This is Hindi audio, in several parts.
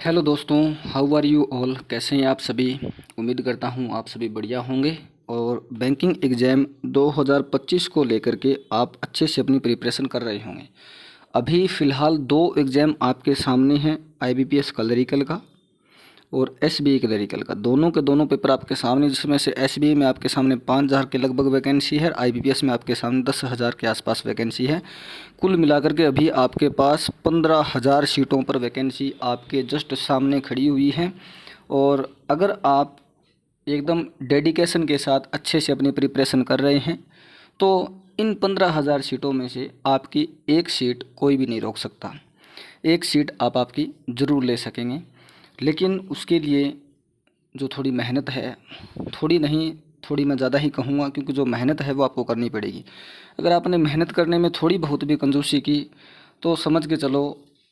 हेलो दोस्तों, हाउ आर यू ऑल। कैसे हैं आप सभी। उम्मीद करता हूं आप सभी बढ़िया होंगे और बैंकिंग एग्ज़ाम 2025 को लेकर के आप अच्छे से अपनी प्रिपरेशन कर रहे होंगे। अभी फ़िलहाल दो एग्ज़ाम आपके सामने हैं, आईबीपीएस क्लरिकल का और एसबीआई क्लरिकल का। दोनों के दोनों पेपर आपके सामने, जिसमें से एसबीआई में आपके सामने 5,000 के लगभग वैकेंसी है, आईबीपीएस में आपके सामने 10,000 के आसपास वैकेंसी है। कुल मिलाकर के अभी आपके पास 15,000 सीटों पर वैकेंसी आपके जस्ट सामने खड़ी हुई है। और अगर आप एकदम डेडिकेशन के साथ अच्छे से अपनी प्रिपरेशन कर रहे हैं तो इन 15,000 सीटों में से आपकी एक सीट कोई भी नहीं रोक सकता। एक सीट आप आपकी ज़रूर ले सकेंगे, लेकिन उसके लिए जो थोड़ी मेहनत है, थोड़ी नहीं, थोड़ी मैं ज़्यादा ही कहूँगा, क्योंकि जो मेहनत है वो आपको करनी पड़ेगी। अगर आपने मेहनत करने में थोड़ी बहुत भी कंजूसी की तो समझ के चलो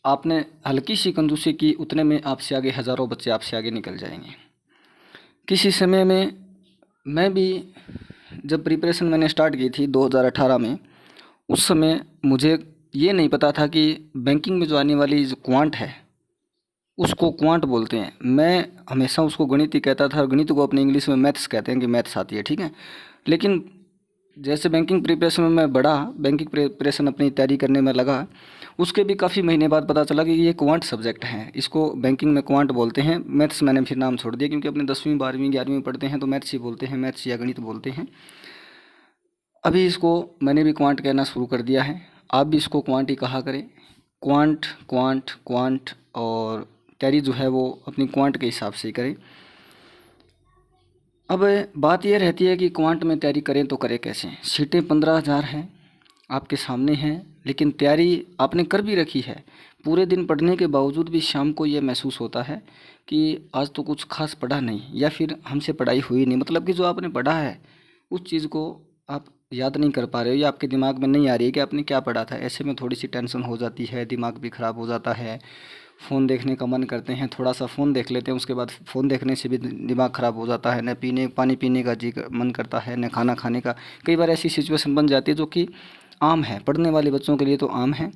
आपने हल्की सी कंजूसी की, उतने में आपसे आगे हज़ारों बच्चे आपसे आगे निकल जाएंगे। किसी समय में मैं भी, जब प्रिपरेशन मैंने स्टार्ट की थी 2018 में, उस समय मुझे ये नहीं पता था कि बैंकिंग में जो आने वाली जो क्वांट है उसको क्वांट बोलते हैं। मैं हमेशा उसको गणित ही कहता था और गणित को अपने इंग्लिश में मैथ्स कहते हैं कि मैथ्स आती है, ठीक है। लेकिन जैसे बैंकिंग प्रिपरेशन में मैं बढ़ा, बैंकिंग प्रिपरेशन अपनी तैयारी करने में लगा, उसके भी काफ़ी महीने बाद पता चला कि ये क्वांट सब्जेक्ट है, इसको बैंकिंग में क्वांट बोलते हैं। मैथ्स मैंने फिर नाम छोड़ दिया, क्योंकि अपने 10वीं 12वीं 11वीं पढ़ते हैं तो मैथ्स ही बोलते हैं, मैथ्स या गणित बोलते हैं। अभी इसको मैंने भी क्वांट कहना शुरू कर दिया है, आप भी इसको क्वांट ही कहा करें। क्वांट क्वांट क्वांट, और तैयारी जो है वो अपनी क्वांट के हिसाब से ही करें। अब बात यह रहती है कि क्वांट में तैयारी करें तो करें कैसे। सीटें 15,000 हैं आपके सामने हैं, लेकिन तैयारी आपने कर भी रखी है। पूरे दिन पढ़ने के बावजूद भी शाम को ये महसूस होता है कि आज तो कुछ खास पढ़ा नहीं, या फिर हमसे पढ़ाई हुई नहीं। मतलब कि जो आपने पढ़ा है उस चीज़ को आप याद नहीं कर पा रहे हो, या आपके दिमाग में नहीं आ रही है कि आपने क्या पढ़ा था। ऐसे में थोड़ी सी टेंशन हो जाती है, दिमाग भी ख़राब हो जाता है। फ़ोन देखने का मन करते हैं, थोड़ा सा फ़ोन देख लेते हैं, उसके बाद फ़ोन देखने से भी दिमाग ख़राब हो जाता है। न पानी पीने का जी मन करता है, न खाना खाने का। कई बार ऐसी सिचुएशन बन जाती है जो कि आम है, पढ़ने वाले बच्चों के लिए तो आम है।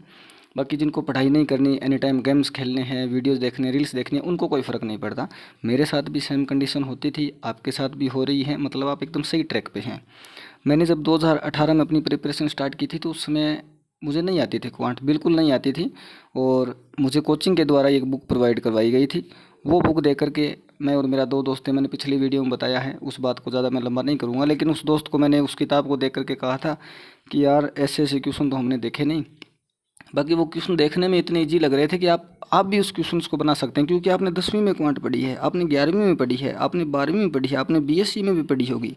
बाकी जिनको पढ़ाई नहीं करनी, एनी टाइम गेम्स खेलने हैं, वीडियोस देखने, रील्स देखने, उनको कोई फ़र्क नहीं पड़ता। मेरे साथ भी सेम कंडीशन होती थी, आपके साथ भी हो रही है। मतलब आप एकदम सही ट्रैक पे हैं। मैंने जब 2018 में अपनी प्रिपरेशन स्टार्ट की थी तो उस समय मुझे नहीं आती थी क्वांट, बिल्कुल नहीं आती थी। और मुझे कोचिंग के द्वारा एक बुक प्रोवाइड करवाई गई थी। वो बुक दे करके मैं और मेरा दो दोस्त थे, मैंने पिछली वीडियो में बताया है, उस बात को ज़्यादा मैं लंबा नहीं करूँगा। लेकिन उस दोस्त को मैंने उस किताब को देख करके कहा था कि यार ऐसे ऐसे क्वेश्चन तो हमने देखे नहीं। बाकी वो क्वेश्चन देखने में इतने ईजी लग रहे थे कि आप भी उस क्वेश्चंस को बना सकते हैं, क्योंकि आपने 10वीं में क्वांट पढ़ी है, आपने 11वीं में पढ़ी है, आपने 12वीं में पढ़ी है, आपने बीएससी में भी पढ़ी होगी,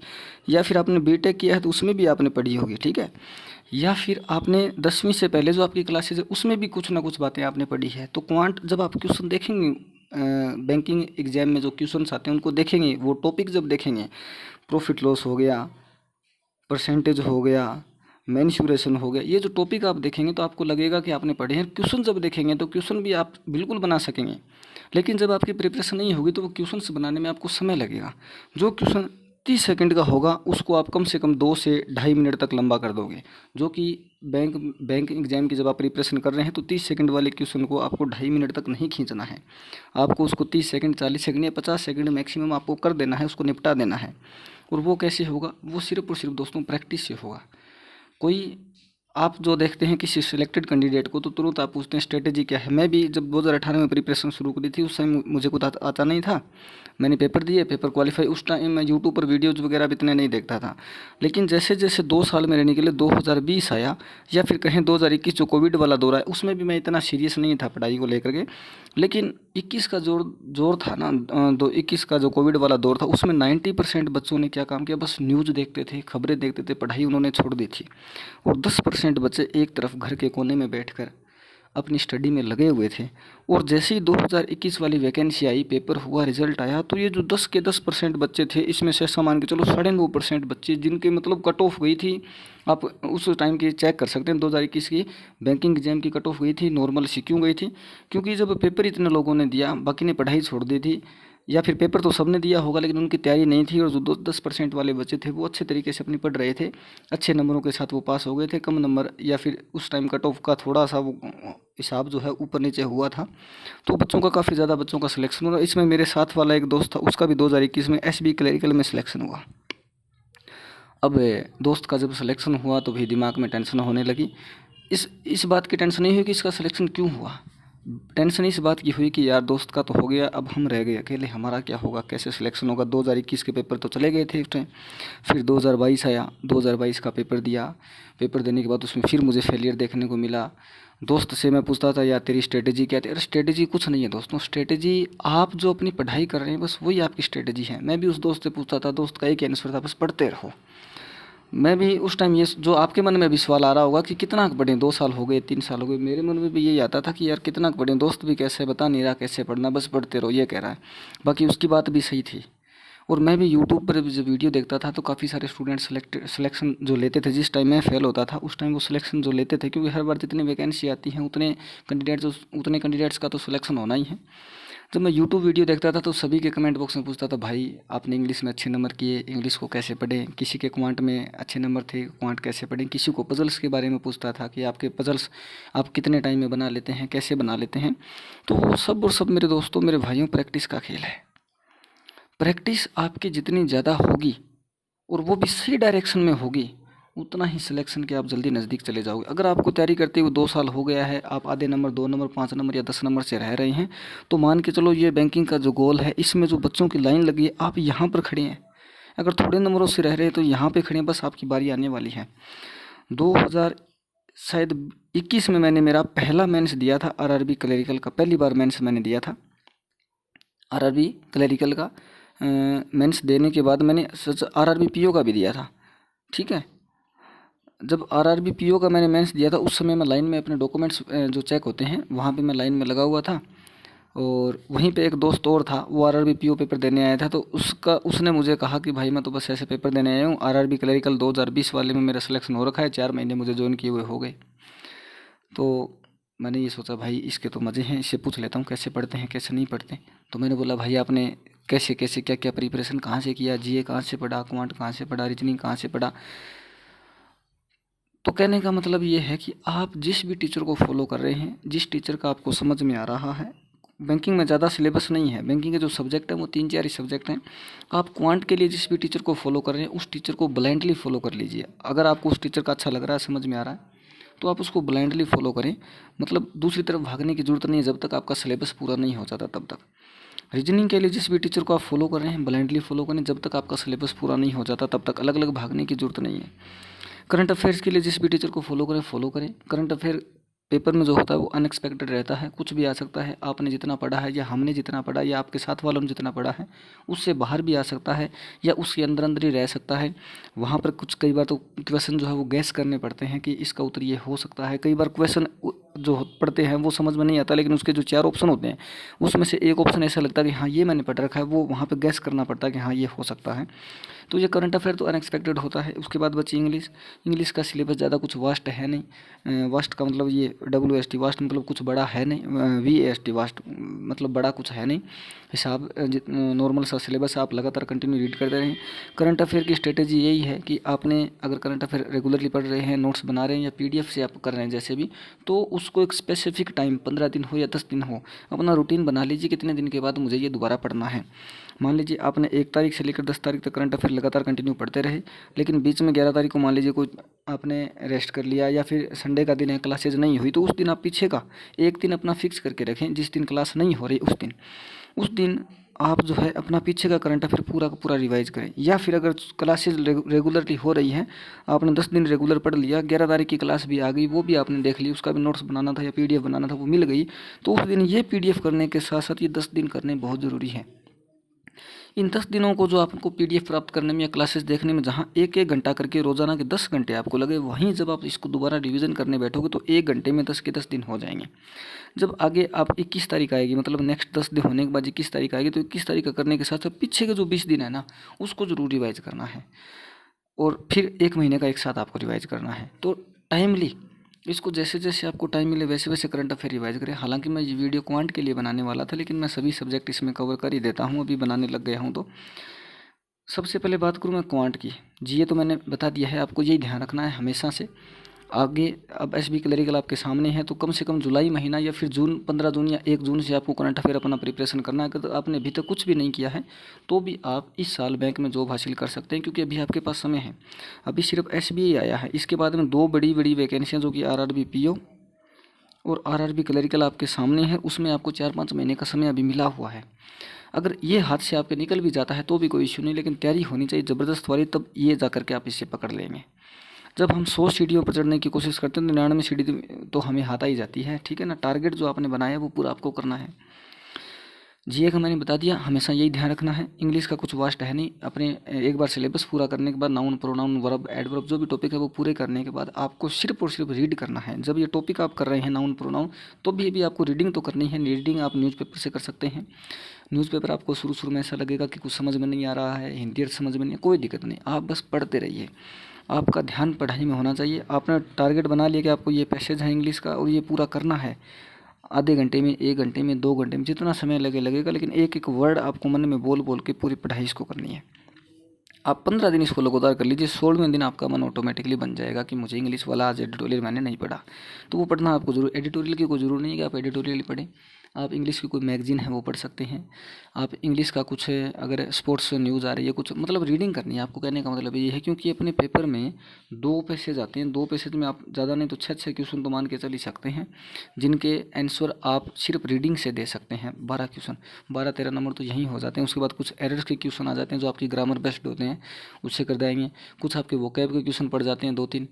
या फिर आपने बीटेक किया है तो उसमें भी आपने पढ़ी होगी, ठीक है। या फिर आपने 10वीं से पहले जो आपकी क्लासेज है उसमें भी कुछ ना कुछ बातें आपने पढ़ी है। तो क्वांट जब आप क्वेश्चन देखेंगे, बैंकिंग एग्जाम में जो क्वेश्चन आते हैं उनको देखेंगे, वो टॉपिक जब देखेंगे, प्रॉफिट लॉस हो गया, परसेंटेज हो गया, मेंसुरेशन हो गया, ये जो टॉपिक आप देखेंगे तो आपको लगेगा कि आपने पढ़े हैं। क्वेश्चन जब देखेंगे तो क्वेश्चन भी आप बिल्कुल बना सकेंगे। लेकिन जब आपकी प्रिपरेशन नहीं होगी तो वो क्वेश्चन बनाने में आपको समय लगेगा। जो क्वेश्चन 30 सेकंड का होगा उसको आप कम से कम 2 से ढाई मिनट तक लंबा कर दोगे। जो कि बैंक एग्जाम की जब आप प्रिपरेशन कर रहे हैं तो 30 सेकंड वाले क्वेश्चन को आपको ढाई मिनट तक नहीं खींचना है। आपको उसको 30 सेकंड, 40 सेकंड या 50 सेकंड मैक्सिमम आपको कर देना है, उसको निपटा देना है। और वो कैसे होगा? वो सिर्फ और सिर्फ दोस्तों प्रैक्टिस से होगा। कोई आप जो देखते हैं किसी सिलेक्टेड कैंडिडेट को तो तुरंत आप पूछते हैं स्ट्रेटेजी क्या है। मैं भी जब 2018 में प्रिपरेशन शुरू करी थी उस टाइम मुझे कुछ आता नहीं था। मैंने पेपर दिए, पेपर क्वालिफाई। उस टाइम मैं यूट्यूब पर वीडियोज़ वगैरह भी इतने नहीं देखता था। लेकिन जैसे जैसे 2 साल मेरे निकले, 2020 आया, या फिर कहें 2021 जो कोविड वाला दौर है, उसमें भी मैं इतना सीरियस नहीं था पढ़ाई को लेकर के। लेकिन 21 का जोर था ना, 21 का जो कोविड वाला दौर था, उसमें 90% बच्चों ने क्या काम किया, बस न्यूज़ देखते थे, खबरें देखते थे, पढ़ाई उन्होंने छोड़ दी थी। और 10% बच्चे एक तरफ घर के कोने में बैठकर अपनी स्टडी में लगे हुए थे। और जैसे ही 2021 वाली वैकेंसी आई, पेपर हुआ, रिजल्ट आया, तो ये जो 10 के 10% बच्चे थे, इसमें से मान के चलो 9.5% बच्चे जिनके मतलब कट ऑफ गई थी। आप उस टाइम की चेक कर सकते हैं, 2021 की बैंकिंग एग्जाम की कट ऑफ गई थी, नॉर्मल सी क्यों गई थी? क्योंकि जब पेपर इतने लोगों ने दिया, बाकी ने पढ़ाई छोड़ दी थी, या फिर पेपर तो सबने दिया होगा लेकिन उनकी तैयारी नहीं थी, और जो 10% वाले बच्चे थे वो अच्छे तरीके से अपनी पढ़ रहे थे, अच्छे नंबरों के साथ वो पास हो गए थे। कम नंबर या फिर उस टाइम कट ऑफ का थोड़ा सा वो हिसाब जो है ऊपर नीचे हुआ था, तो बच्चों का काफ़ी ज़्यादा बच्चों का सिलेक्शन हुआ। इसमें मेरे साथ वाला एक दोस्त था, उसका भी 2021 में SB क्लरिकल में सिलेक्शन हुआ। अब दोस्त का जब सिलेक्शन हुआ तो भी दिमाग में टेंशन होने लगी। इस बात की टेंशन नहीं हुई कि इसका सिलेक्शन क्यों हुआ, टेंशन इस बात की हुई कि यार दोस्त का तो हो गया, अब हम रह गए अकेले, हमारा क्या होगा, कैसे सिलेक्शन होगा। 2021 के पेपर तो चले गए थे उस टाइम, फिर 2022 आया, 2022 का पेपर दिया। पेपर देने के बाद उसमें फिर मुझे फेलियर देखने को मिला। दोस्त से मैं पूछता था यार तेरी स्ट्रेटेजी क्या थी, अरे स्ट्रेटेजी कुछ नहीं है दोस्तों, स्ट्रेटेजी आप जो अपनी पढ़ाई कर रहे हैं बस वही आपकी स्ट्रेटेजी है। मैं भी उस दोस्त से पूछता था, दोस्त का एक ही आंसर था, बस पढ़ते रहो। मैं भी उस टाइम ये जो आपके मन में भी सवाल आ रहा होगा कि कितना पढ़ें, 2 साल हो गए, 3 साल हो गए, मेरे मन में भी यही आता था कि यार कितना पढ़ें, दोस्त भी कैसे बता नहीं रहा कैसे पढ़ना, बस पढ़ते रहो ये कह रहा है। बाकी उसकी बात भी सही थी। और मैं भी यूट्यूब पर जब वीडियो देखता था तो काफ़ी सारे स्टूडेंट सिलेक्शन जो लेते थे, जिस टाइम मैं फेल होता था उस टाइम वो सिलेक्शन जो लेते थे, क्योंकि हर बार जितनी वैकेंसी आती हैं उतने कैंडिडेट्स का तो सिलेक्शन होना ही है। जब मैं यूट्यूब वीडियो देखता था तो सभी के कमेंट बॉक्स में पूछता था, भाई आपने इंग्लिश में अच्छे नंबर किए, इंग्लिश को कैसे पढ़ें। किसी के क्वांट में अच्छे नंबर थे, क्वांट कैसे पढ़ें। किसी को पजल्स के बारे में पूछता था कि आपके पजल्स आप कितने टाइम में बना लेते हैं, कैसे बना लेते हैं। तो वो सब और सब मेरे दोस्तों, मेरे भाइयों, प्रैक्टिस का खेल है। प्रैक्टिस आपकी जितनी ज़्यादा होगी और वो भी सही डायरेक्शन में होगी, उतना ही सिलेक्शन के आप जल्दी नज़दीक चले जाओगे। अगर आपको तैयारी करते हुए 2 साल हो गया है, आप आधे नंबर, 2 नंबर, 5 नंबर या 10 नंबर से रह रहे हैं, तो मान के चलो ये बैंकिंग का जो गोल है, इसमें जो बच्चों की लाइन लगी है, आप यहाँ पर खड़े हैं। अगर थोड़े नंबरों से रह रहे हैं तो यहाँ पे खड़े हैं, बस आपकी बारी आने वाली है। 2000 शायद 21 में मैंने मेरा पहला मेंस दिया था RRB क्लरिकल का, पहली बार मेंस मैंने दिया था RRB क्लरिकल का। मेंस देने के बाद मैंने RRB PO का भी दिया था, ठीक है। जब RRB PO का मैंने मेंस दिया था उस समय मैं लाइन में अपने डॉक्यूमेंट्स जो चेक होते हैं वहाँ पे मैं लाइन में लगा हुआ था, और वहीं पे एक दोस्त और था, वो RRB PO पेपर देने आया था। तो उसने मुझे कहा कि भाई मैं तो बस ऐसे पेपर देने आया हूँ, RRB क्लरिकल 2020 वाले में मेरा सिलेक्शन हो रखा है, 4 महीने मुझे ज्वाइन किए हुए हो गए। तो मैंने ये सोचा भाई इसके तो मज़े हैं, इससे पूछ लेता हूँ कैसे पढ़ते हैं कैसे नहीं पढ़ते। तो मैंने बोला भाई आपने कैसे कैसे क्या क्या प्रिपरेशन कहाँ से किया, GA कहाँ से पढ़ा, क्वांट कहाँ से पढ़ा, रीजनिंग कहाँ से पढ़ा। तो कहने का मतलब ये है कि आप जिस भी टीचर को फॉलो कर रहे हैं, जिस टीचर का आपको समझ में आ रहा है, बैंकिंग में ज़्यादा सिलेबस नहीं है, बैंकिंग के जो सब्जेक्ट हैं वो 3-4 ही सब्जेक्ट हैं। आप क्वांट के लिए जिस भी टीचर को फॉलो कर रहे हैं उस टीचर को ब्लाइंडली फॉलो कर लीजिए। अगर आपको उस टीचर का अच्छा लग रहा है, समझ में आ रहा है, तो आप उसको ब्लाइंडली फॉलो करें। मतलब दूसरी तरफ भागने की ज़रूरत नहीं है, जब तक आपका सिलेबस पूरा नहीं हो जाता तब तक। रीजनिंग के लिए जिस भी टीचर को आप फॉलो कर रहे हैं ब्लाइंडली फॉलो करें, जब तक आपका सिलेबस पूरा नहीं हो जाता तब तक। अलग अलग भागने की ज़रूरत नहीं है। करंट अफेयर्स के लिए जिस भी टीचर को फॉलो करें। करंट अफेयर पेपर में जो होता है वो अनएक्सपेक्टेड रहता है, कुछ भी आ सकता है। आपने जितना पढ़ा है या हमने जितना पढ़ा या आपके साथ वालों ने जितना पढ़ा है उससे बाहर भी आ सकता है या उसके अंदर अंदर ही रह सकता है। वहाँ पर कुछ कई बार तो क्वेश्चन जो है वो गैस करने पड़ते हैं कि इसका उत्तर ये हो सकता है। कई बार क्वेश्चन जो पढ़ते हैं वो समझ में नहीं आता, लेकिन उसके जो 4 ऑप्शन होते हैं उसमें से एक ऑप्शन ऐसा लगता है कि हाँ ये मैंने पढ़ रखा है, वो वहाँ पर गैस करना पड़ता है कि हाँ ये हो सकता है। तो ये करंट अफेयर तो अनएक्सपेक्टेड होता है। उसके बाद बची इंग्लिश का सिलेबस ज़्यादा कुछ वास्ट है नहीं। वास्ट का मतलब ये WST वास्ट मतलब कुछ बड़ा है नहीं, VAST वास्ट मतलब बड़ा कुछ है नहीं। हिसाब नॉर्मल सा सिलेबस, आप लगातार कंटिन्यू रीड करते रहें। करंट अफेयर की स्ट्रेटेजी यही है कि आपने अगर करंट अफेयर रेगुलरली पढ़ रहे हैं, नोट्स बना रहे हैं या PDF से आप कर रहे हैं जैसे भी, तो उसको एक स्पेसिफिक टाइम 15 दिन हो या 10 दिन हो, अपना रूटीन बना लीजिए कितने दिन के बाद मुझे ये दोबारा पढ़ना है। मान लीजिए आपने 1 तारीख से लेकर 10 तारीख तक करंट अफेयर लगातार कंटिन्यू पढ़ते रहे, लेकिन बीच में 11 तारीख को मान लीजिए कोई आपने रेस्ट कर लिया या फिर संडे का दिन है, क्लासेज नहीं हुई, तो उस दिन आप पीछे का एक दिन अपना फिक्स करके रखें। जिस दिन क्लास नहीं हो रही उस दिन आप जो है अपना पीछे का करंट अफेयर पूरा का पूरा रिवाइज करें। या फिर अगर क्लासेज रेगुलरली हो रही हैं, आपने 10 दिन रेगुलर पढ़ लिया, 11 तारीख की क्लास भी आ गई, वो भी आपने देख ली, उसका भी नोट्स बनाना था या PDF बनाना था वो मिल गई, तो उस दिन ये PDF करने के साथ साथ ये 10 दिन करने बहुत ज़रूरी है। इन 10 दिनों को जो आपको PDF प्राप्त करने में या क्लासेस देखने में जहाँ 1-1 घंटा करके रोज़ाना के 10 घंटे आपको लगे, वहीं जब आप इसको दोबारा रिवीजन करने बैठोगे तो 1 घंटे में 10 के 10 दिन हो जाएंगे। जब आगे आप 21 तारीख आएगी, मतलब नेक्स्ट 10 दिन होने के बाद 21 तारीख आएगी, तो 21 तारीख का करने के साथ साथ पीछे के जो 20 दिन है ना उसको जरूर रिवाइज करना है, और फिर 1 महीने का एक साथ आपको रिवाइज करना है। तो टाइमली इसको जैसे जैसे आपको टाइम मिले वैसे वैसे करंट अफेयर रिवाइज करें। हालांकि मैं ये वीडियो क्वांट के लिए बनाने वाला था, लेकिन मैं सभी सब्जेक्ट इसमें कवर कर ही देता हूँ, अभी बनाने लग गया हूँ। तो सबसे पहले बात करूँ मैं क्वांट की। जीए तो मैंने बता दिया है, आपको यही ध्यान रखना है हमेशा से। आगे अब एसबी क्लरिकल आपके सामने है, तो कम से कम जुलाई महीना या फिर जून, 15 जून या 1 जून से आपको करंट अफेयर अपना प्रिपरेशन करना है। अगर आपने अभी तक कुछ भी नहीं किया है तो भी आप इस साल बैंक में जॉब हासिल कर सकते हैं, क्योंकि अभी आपके पास समय है। अभी सिर्फ एसबीआई आया है, इसके बाद में 2 बड़ी बड़ी वैकेंसियाँ जो कि आरआरबी पीओ और आरआरबी क्लरिकल आपके सामने है, उसमें आपको 4-5 महीने का समय अभी मिला हुआ है। अगर ये हाथ से आपके निकल भी जाता है तो भी कोई इश्यू नहीं, लेकिन तैयारी होनी चाहिए ज़बरदस्त वाली, तब ये जा करके आप इसे पकड़ लेंगे। जब हम 100 सीढ़ियों पर चढ़ने की कोशिश करते हैं तो 99 सीढ़ी तो हमें हाथ आ ही जाती है, ठीक है ना। टारगेट जो आपने बनाया है वो पूरा आपको करना है। जीए का मैंने बता दिया, हमेशा यही ध्यान रखना है। इंग्लिश का कुछ वास्ट है नहीं, अपने एक बार सिलेबस पूरा करने के बाद नाउन, प्रोनाउन, वर्ब, एडवर्ब जो भी टॉपिक है वो पूरे करने के बाद आपको सिर्फ और सिर्फ रीड करना है। जब ये टॉपिक आप कर रहे हैं नाउन, प्रोनाउन, तो भी आपको रीडिंग तो करनी है। रीडिंग आप न्यूज़पेपर से कर सकते हैं। न्यूज़पेपर आपको शुरू में ऐसा लगेगा कि कुछ समझ में नहीं आ रहा है, हिंदी अर्थ समझ में नहीं, कोई दिक्कत नहीं, आप बस पढ़ते रहिए। आपका ध्यान पढ़ाई में होना चाहिए। आपने टारगेट बना लिया कि आपको ये पैसेज है इंग्लिश का और ये पूरा करना है, आधे घंटे में, 1 घंटे में, 2 घंटे में, जितना समय लगेगा, लेकिन एक एक वर्ड आपको मन में बोल बोल के पूरी पढ़ाई इसको करनी है। आप 15 दिन इसको लगातार कर लीजिए, 16वें दिन आपका मन ऑटोमेटिकली बन जाएगा कि मुझे इंग्लिश वाला आज एडिटोरियल मैंने नहीं पढ़ा, तो वो पढ़ना आपको जरूर। एडिटोरियल की कोई ज़रूर नहीं है कि आप एडिटोरियल पढ़ें, आप इंग्लिश की कोई मैगजीन है वो पढ़ सकते हैं। आप इंग्लिश का कुछ अगर स्पोर्ट्स न्यूज़ आ रही है कुछ, मतलब रीडिंग करनी है आपको, कहने का मतलब ये है। क्योंकि अपने पेपर में 2 पैसेज आते हैं, 2 पैसेज में आप ज़्यादा नहीं तो 6 क्वेश्चन तो मान के चल ही सकते हैं, जिनके आंसर आप सिर्फ रीडिंग से दे सकते हैं। 12 क्वेश्चन, 12-13 नंबर तो यहीं हो जाते हैं। उसके बाद कुछ एरर्स के क्वेश्चन आ जाते हैं जो आपकी ग्रामर बेस्ड होते हैं, उससे कर देंगे। कुछ आपके वोकैब के क्वेश्चन पड़ जाते हैं 2-3,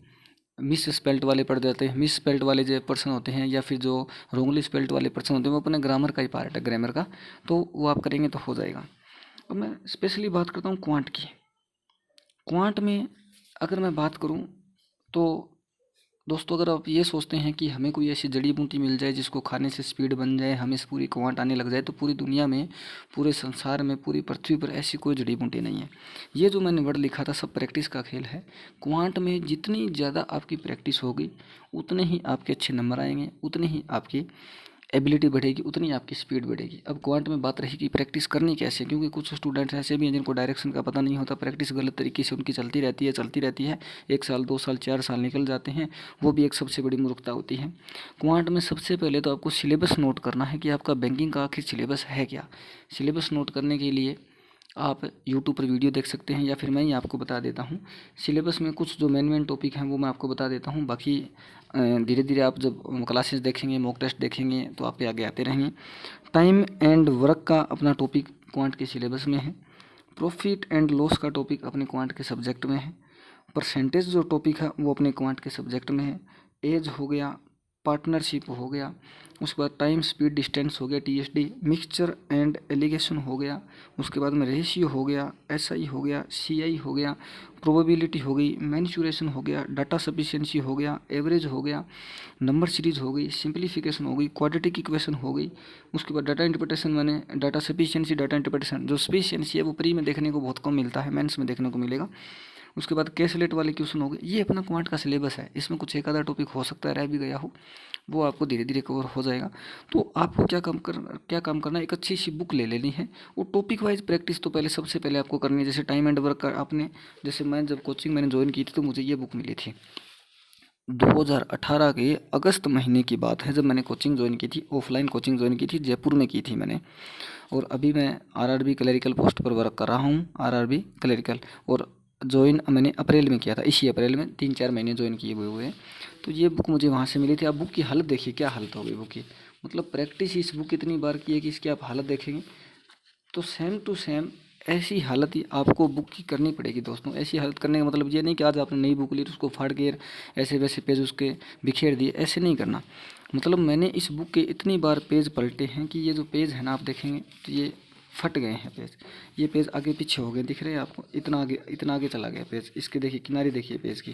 मिस स्पेल्ट वाले पढ़ जाते हैं। मिस स्पेल्ट वाले जो पर्सन होते हैं या फिर जो रोंगली स्पेल्ट वाले पर्सन होते हैं वो अपने ग्रामर का ही पार्ट है, ग्रामर का, तो वो आप करेंगे तो हो जाएगा। अब मैं स्पेशली बात करता हूँ क्वांट की। क्वांट में अगर मैं बात करूँ तो दोस्तों, अगर आप ये सोचते हैं कि हमें कोई ऐसी जड़ी बूटी मिल जाए जिसको खाने से स्पीड बन जाए, हमें से पूरी क्वांट आने लग जाए, तो पूरी दुनिया में, पूरे संसार में, पूरी पृथ्वी पर ऐसी कोई जड़ी बूटी नहीं है। ये जो मैंने वर्ड लिखा था सब प्रैक्टिस का खेल है। क्वांट में जितनी ज़्यादा आपकी प्रैक्टिस होगी उतने ही आपके अच्छे नंबर आएंगे, उतनी ही आपकी एबिलिटी बढ़ेगी, उतनी आपकी स्पीड बढ़ेगी। अब क्वांट में बात रही कि प्रैक्टिस करनी कैसे, क्योंकि कुछ स्टूडेंट्स ऐसे भी हैं जिनको डायरेक्शन का पता नहीं होता, प्रैक्टिस गलत तरीके से उनकी चलती रहती है। 1 साल, 2 साल, 4 साल निकल जाते हैं, वो भी एक सबसे बड़ी मूर्खता होती है। क्वांट में सबसे पहले तो आपको सिलेबस नोट करना है कि आपका बैंकिंग का आखिर सिलेबस है क्या। सिलेबस नोट करने के लिए आप यूट्यूब पर वीडियो देख सकते हैं या फिर मैं ही आपको बता देता हूँ। सिलेबस में कुछ जो मेन टॉपिक हैं वो मैं आपको बता देता हूँ, बाकी धीरे धीरे आप जब क्लासेस देखेंगे, मॉक टेस्ट देखेंगे तो आप आगे आते रहेंगे। टाइम एंड वर्क का अपना टॉपिक क्वांट के सिलेबस में है। प्रॉफिट एंड लॉस का टॉपिक अपने क्वांट के सब्जेक्ट में है। परसेंटेज जो टॉपिक है वो अपने क्वांट के सब्जेक्ट में है। एज हो गया, पार्टनरशिप हो गया, उसके बाद टाइम स्पीड डिस्टेंस हो गया, टीएसडी, मिक्सचर एंड एलिगेशन हो गया, उसके बाद में रेशियो हो गया, एसआई हो गया, सीआई हो गया, प्रोबेबिलिटी हो गई, मैन्युरेशन हो गया, डाटा सफिशिएंसी हो गया, एवरेज हो गया, नंबर सीरीज हो गई, सिंप्लीफिकेशन हो गई, क्वाड्रेटिक इक्वेशन हो गई। उसके बाद डाटा इंटरप्रिटेशन, मैंने डाटा सफिशिएंसी, डाटा इंटरप्रिटेशन, जो सफिशिएंसी है वो प्री में देखने को बहुत कम मिलता है, मेंस में देखने को मिलेगा। उसके बाद कैसलेट वाले क्वेश्चन हो गए। ये अपना क्वांट का सिलेबस है, इसमें कुछ एक आधा टॉपिक हो सकता है रह भी गया हो, वो आपको धीरे धीरे कवर हो जाएगा। तो आपको क्या काम करना है, एक अच्छी सी बुक ले लेनी है, वो टॉपिक वाइज प्रैक्टिस तो पहले सबसे पहले आपको करनी है। जैसे टाइम एंड वर्क का आपने, जैसे मैं जब कोचिंग मैंने ज्वाइन की थी तो मुझे ये बुक मिली थी 2018 के अगस्त महीने की बात है, जब मैंने कोचिंग ज्वाइन की थी, ऑफलाइन कोचिंग ज्वाइन की थी, जयपुर में की थी मैंने। और अभी मैं आरआरबी क्लरिकल पोस्ट पर वर्क कर रहा हूँ, आरआरबी क्लरिकल, और ज्वाइन मैंने अप्रैल में किया था, इसी अप्रैल में 3-4 महीने ज्वाइन किए हुए हैं। तो ये बुक मुझे वहाँ से मिली थी। आप बुक की हालत देखिए, क्या हालत हो गई बुक की, मतलब प्रैक्टिस इस बुक इतनी बार की है कि इसकी आप हालत देखेंगे तो सेम टू सेम ऐसी हालत ही आपको बुक की करनी पड़ेगी दोस्तों। ऐसी हालत करने का मतलब ये नहीं कि आज आपने नई बुक ली तो उसको फाड़ के ऐसे वैसे पेज उसके बिखेर दिए, ऐसे नहीं करना। मतलब मैंने इस बुक के इतनी बार पेज पलटे हैं कि ये जो पेज है ना आप देखेंगे तो ये फट गए हैं पेज, ये पेज आगे पीछे हो गए, दिख रहे हैं आपको, इतना आगे चला गया पेज, इसके देखिए किनारे देखिए पेज की,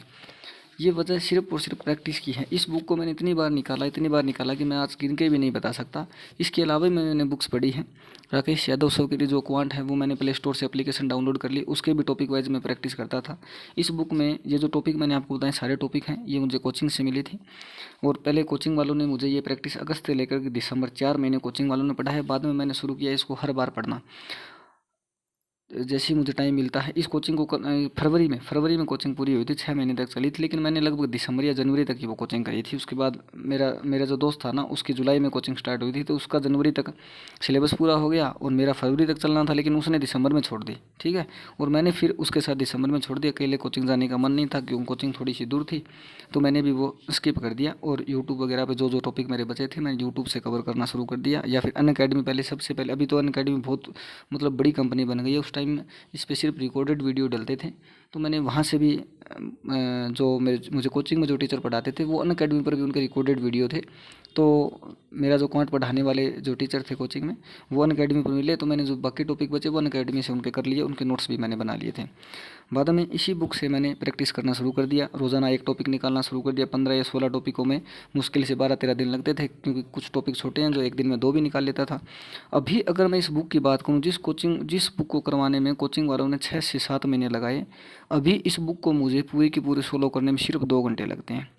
ये वजह सिर्फ और सिर्फ प्रैक्टिस की है। इस बुक को मैंने इतनी बार निकाला कि मैं आज गिन के भी नहीं बता सकता। इसके अलावा भी मैंने बुक्स पढ़ी हैं। राकेश यादव सर की जो क्वांट है वो मैंने प्ले स्टोर से एप्लीकेशन डाउनलोड कर ली, उसके भी टॉपिक वाइज मैं प्रैक्टिस करता था। इस बुक में ये जो टॉपिक मैंने आपको बताए सारे टॉपिक हैं, ये मुझे कोचिंग से मिली थी। और पहले कोचिंग वालों ने मुझे ये प्रैक्टिस अगस्त से लेकर के दिसंबर 4 महीने कोचिंग वालों ने पढ़ा है। बाद में मैंने शुरू किया इसको हर बार पढ़ना, जैसे ही मुझे टाइम मिलता है। इस कोचिंग को फरवरी में कोचिंग पूरी हुई थी, 6 महीने तक चली थी, लेकिन मैंने लगभग दिसंबर या जनवरी तक ही वो कोचिंग करी थी। उसके बाद मेरा जो दोस्त था ना, उसकी जुलाई में कोचिंग स्टार्ट हुई थी, तो उसका जनवरी तक सिलेबस पूरा हो गया और मेरा फरवरी तक चलना था, लेकिन उसने दिसंबर में छोड़ दी। ठीक है, और मैंने फिर उसके साथ दिसंबर में छोड़ दिया। अकेले कोचिंग जाने का मन नहीं था क्योंकि कोचिंग थोड़ी सी दूर थी, तो मैंने भी वो स्किप कर दिया। और यूट्यूब वगैरह पर जो टॉपिक मेरे बचे थे मैंने यूट्यूब से कवर करना शुरू कर दिया, या फिर अनअकैडमी पहले, सबसे पहले। अभी तो अनअकैडमी बहुत मतलब बड़ी कंपनी बन गई है, उस टाइम इस पर सिर्फ रिकॉर्डेड वीडियो डलते थे, तो मैंने वहाँ से भी जो मुझे कोचिंग में जो टीचर पढ़ाते थे वो अनअकैडमी पर भी उनके रिकॉर्डेड वीडियो थे। तो मेरा जो क्वांट पढ़ाने वाले जो टीचर थे कोचिंग में वो अनअकैडमी पर मिले, तो मैंने जो बाकी टॉपिक बचे वो अनअकैडमी से उनके कर लिए, उनके नोट्स भी मैंने बना लिए थे। बाद में इसी बुक से मैंने प्रैक्टिस करना शुरू कर दिया, रोज़ाना एक टॉपिक निकालना शुरू कर दिया। 15 या 16 टॉपिकों में मुश्किल से 12-13 दिन लगते थे, क्योंकि कुछ टॉपिक छोटे हैं जो एक दिन में 2 भी निकाल लेता था। अभी अगर मैं इस बुक की बात करूँ, जिस बुक को करवाने में कोचिंग वालों ने 6 से 7 महीने लगाए, अभी इस बुक को मुझे पूरी की पूरी सोलो करने में सिर्फ 2 घंटे लगते हैं।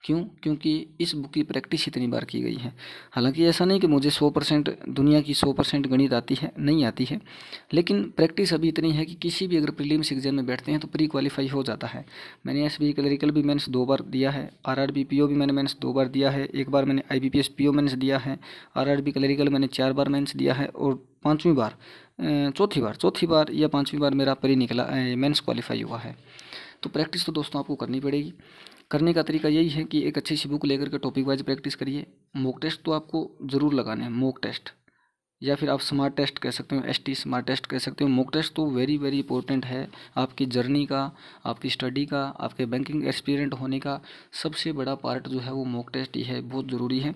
क्यों? क्योंकि इस बुक की प्रैक्टिस इतनी बार की गई है। हालांकि ऐसा नहीं कि मुझे 100% दुनिया की 100% गणित आती है, नहीं आती है, लेकिन प्रैक्टिस अभी इतनी है कि किसी भी अगर प्रीलिम्स एग्जाम में बैठते हैं तो प्री क्वालिफाई हो जाता है। मैंने एसबी क्लरिकल भी मेंस 2 बार दिया है, आरआरबी पीओ भी मैंने मेंस 2 बार दिया है, एक बार मैंने आईबीपीएस पीओ मेंस दिया है, आरआरबी क्लरिकल मैंने 4 बार मेंस दिया है, और चौथी बार या 5वीं बार मेरा प्री निकला, मेंस क्वालिफाई हुआ है। तो प्रैक्टिस तो दोस्तों आपको करनी पड़ेगी। करने का तरीका यही है कि एक अच्छी सी बुक लेकर के टॉपिक वाइज प्रैक्टिस करिए। मॉक टेस्ट तो आपको ज़रूर लगाने हैं, मॉक टेस्ट, या फिर आप स्मार्ट टेस्ट कह सकते हो, एसटी स्मार्ट टेस्ट कह सकते हो। मॉक टेस्ट तो वेरी वेरी इंपॉर्टेंट है आपकी जर्नी का, आपकी स्टडी का, आपके बैंकिंग एक्सपीरियंट होने का सबसे बड़ा पार्ट जो है वो मॉक टेस्ट ही है, बहुत ज़रूरी है।